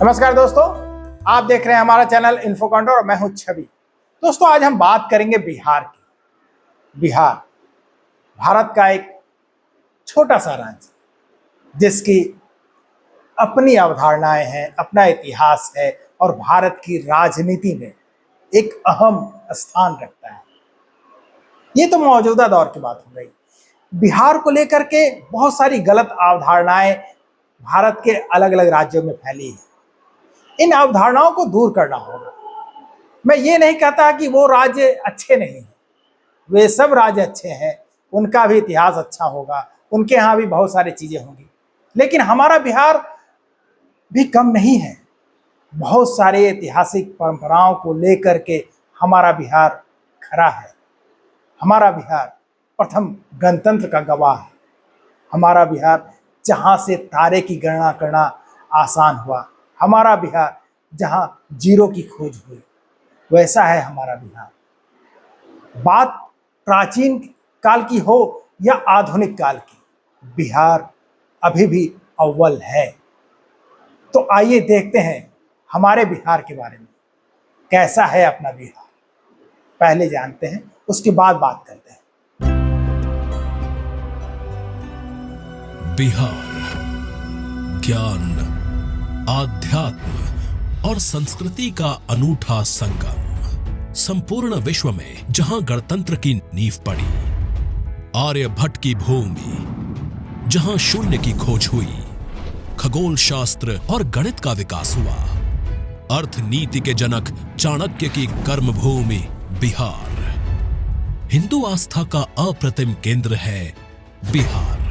नमस्कार दोस्तों, आप देख रहे हैं हमारा चैनल इन्फो काउंटर और मैं हूं छवि। दोस्तों, आज हम बात करेंगे बिहार की। बिहार भारत का एक छोटा सा राज्य जिसकी अपनी अवधारणाएं हैं, अपना इतिहास है और भारत की राजनीति में एक अहम स्थान रखता है। ये तो मौजूदा दौर की बात हो गई। बिहार को लेकर के बहुत सारी गलत अवधारणाएं भारत के अलग अलग राज्यों में फैली है। इन अवधारणाओं को दूर करना होगा। मैं ये नहीं कहता कि वो राज्य अच्छे नहीं हैं, वे सब राज्य अच्छे हैं, उनका भी इतिहास अच्छा होगा, उनके यहाँ भी बहुत सारी चीजें होंगी, लेकिन हमारा बिहार भी कम नहीं है। बहुत सारे ऐतिहासिक परंपराओं को लेकर के हमारा बिहार खड़ा है। हमारा बिहार प्रथम गणतंत्र का गवाह है। हमारा बिहार जहाँ से तारे की गणना करना आसान हुआ, हमारा बिहार जहाँ जीरो की खोज हुई, वैसा है हमारा बिहार। बात प्राचीन काल की हो या आधुनिक काल की, बिहार अभी भी अव्वल है। तो आइए देखते हैं हमारे बिहार के बारे में, कैसा है अपना बिहार। पहले जानते हैं, उसके बाद बात करते हैं। बिहार ज्ञान, आध्यात्म और संस्कृति का अनूठा संगम। संपूर्ण विश्व में जहां गणतंत्र की नींव पड़ी, आर्यभट्ट की भूमि जहां शून्य की खोज हुई, खगोल शास्त्र और गणित का विकास हुआ, अर्थनीति के जनक चाणक्य की कर्मभूमि बिहार, हिंदू आस्था का अप्रतिम केंद्र है बिहार।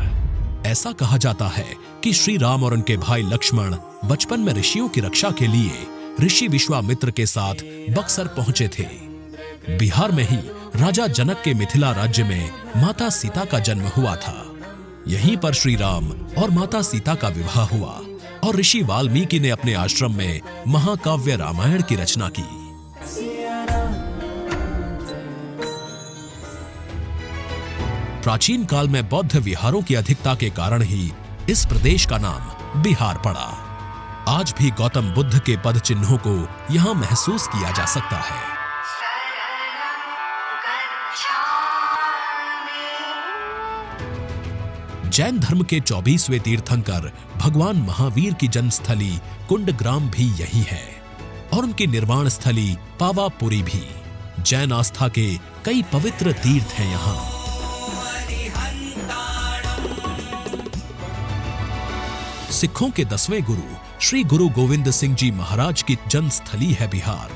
ऐसा कहा जाता है कि श्री राम और उनके भाई लक्ष्मण बचपन में ऋषियों की रक्षा के लिए ऋषि विश्वामित्र के साथ बक्सर पहुंचे थे। बिहार में ही राजा जनक के मिथिला राज्य में माता सीता का जन्म हुआ था। यहीं पर श्री राम और माता सीता का विवाह हुआ और ऋषि वाल्मीकि ने अपने आश्रम में महाकाव्य रामायण की रचना की। प्राचीन काल में बौद्ध विहारों की अधिकता के कारण ही इस प्रदेश का नाम बिहार पड़ा। आज भी गौतम बुद्ध के पद चिन्हों को यहाँ महसूस किया जा सकता है। जैन धर्म के 24वें तीर्थंकर भगवान महावीर की जन्मस्थली कुंडग्राम भी यही है और उनकी निर्वाण स्थली पावापुरी भी। जैन आस्था के कई पवित्र तीर्थ हैं यहाँ। सिखों के 10वें गुरु श्री गुरु गोविंद सिंह जी महाराज की जन्मस्थली है बिहार।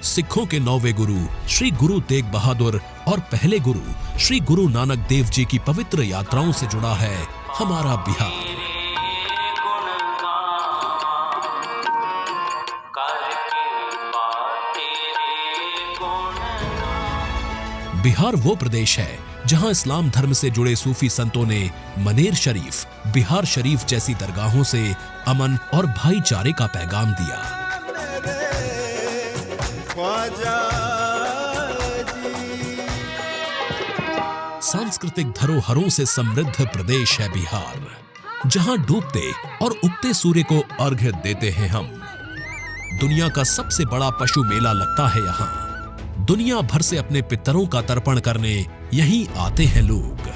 सिखों के 9वें गुरु श्री गुरु तेग बहादुर और पहले गुरु श्री गुरु नानक देव जी की पवित्र यात्राओं से जुड़ा है हमारा बिहार। बिहार वो प्रदेश है जहां इस्लाम धर्म से जुड़े सूफी संतों ने मनेर शरीफ, बिहार शरीफ जैसी दरगाहों से अमन और भाईचारे का पैगाम दिया। सांस्कृतिक धरोहरों से समृद्ध प्रदेश है बिहार, जहां डूबते और उगते सूर्य को अर्घ्य देते हैं हम। दुनिया का सबसे बड़ा पशु मेला लगता है यहाँ। दुनिया भर से अपने पितरों का तर्पण करने यहीं आते हैं लोग।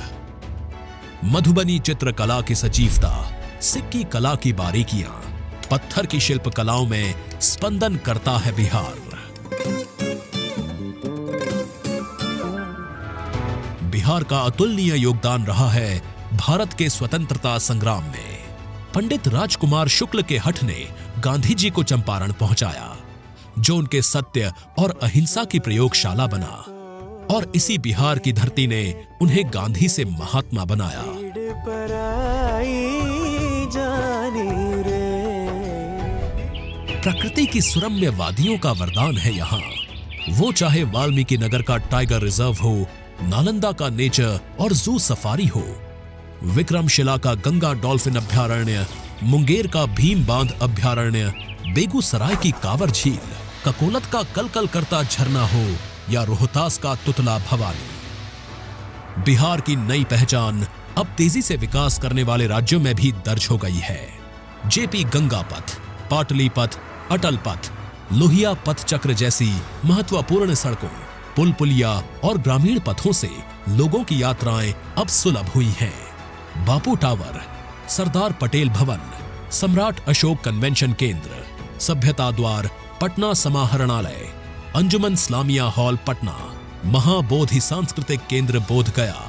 मधुबनी चित्रकला की सजीवता, सिक्की कला की बारीकियां, पत्थर की शिल्प कलाओं में स्पंदन करता है बिहार। बिहार का अतुलनीय योगदान रहा है भारत के स्वतंत्रता संग्राम में। पंडित राजकुमार शुक्ल के हठ ने गांधी जी को चंपारण पहुंचाया, जो उनके सत्य और अहिंसा की प्रयोगशाला बना, और इसी बिहार की धरती ने उन्हें गांधी से महात्मा बनाया। प्रकृति की सुरम्य वादियों का वरदान है यहाँ। वो चाहे वाल्मीकि नगर का टाइगर रिजर्व हो, नालंदा का नेचर और जू सफारी हो, विक्रमशिला का गंगा डॉल्फिन अभ्यारण्य, मुंगेर का भीम बांध अभ्यारण्य, बेगूसराय की कांवर झील, ककोलत का कलकल करता झरना हो या रोहतास का तुतला भवानी। बिहार की नई पहचान अब तेजी से विकास करने वाले राज्यों में भी दर्ज हो गई है। जेपी गंगा पथ, पाटली पथ, अटल पथ, लोहिया पथ चक्र जैसी महत्वपूर्ण सड़कों, पुल पुलिया और ग्रामीण पथों से लोगों की यात्राएं अब सुलभ हुई हैं। बापू टावर, सरदार पटेल भवन, सम्राट अशोक कन्वेंशन केंद्र, सभ्यता द्वार, पटना समाहरणालय, अंजुमन इस्लामिया हॉल पटना, महाबोधि सांस्कृतिक केंद्र बोध गया,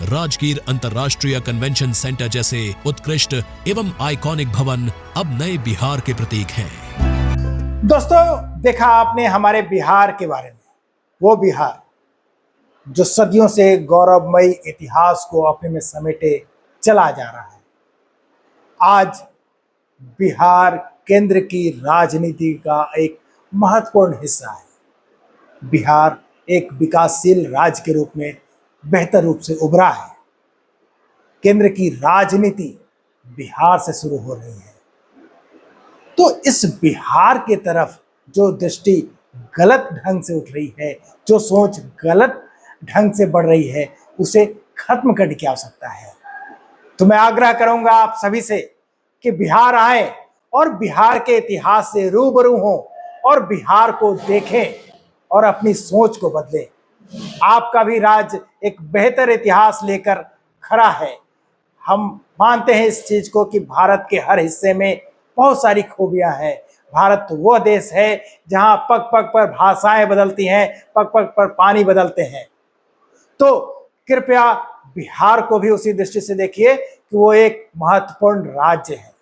राजगीर अंतर्राष्ट्रीय कन्वेंशन सेंटर जैसे उत्कृष्ट एवं आइकॉनिक भवन अब नए बिहार के प्रतीक हैं। दोस्तों, देखा आपने हमारे बिहार के बारे में, वो बिहार जो सदियों से गौरवमयी इतिहास को अपने में समेटे चला जा रहा है। आज बिहार केंद्र की राजनीति का एक महत्वपूर्ण हिस्सा है। बिहार एक विकासशील राज्य के रूप में बेहतर रूप से उभरा है। केंद्र की राजनीति बिहार से शुरू हो रही है। तो इस बिहार के तरफ जो दृष्टि गलत ढंग से उठ रही है, जो सोच गलत ढंग से बढ़ रही है, उसे खत्म करने की आवश्यकता है। तो मैं आग्रह करूंगा आप सभी से कि बिहार आए और बिहार के इतिहास से रूबरू हों और बिहार को देखें और अपनी सोच को बदलें। आपका भी राज्य एक बेहतर इतिहास लेकर खड़ा है। हम मानते हैं इस चीज को कि भारत के हर हिस्से में बहुत सारी खूबियां हैं। भारत वो देश है जहां पग पग पर भाषाएं बदलती हैं, पग पग पर पानी बदलते हैं। तो कृपया बिहार को भी उसी दृष्टि से देखिए कि वो एक महत्वपूर्ण राज्य है।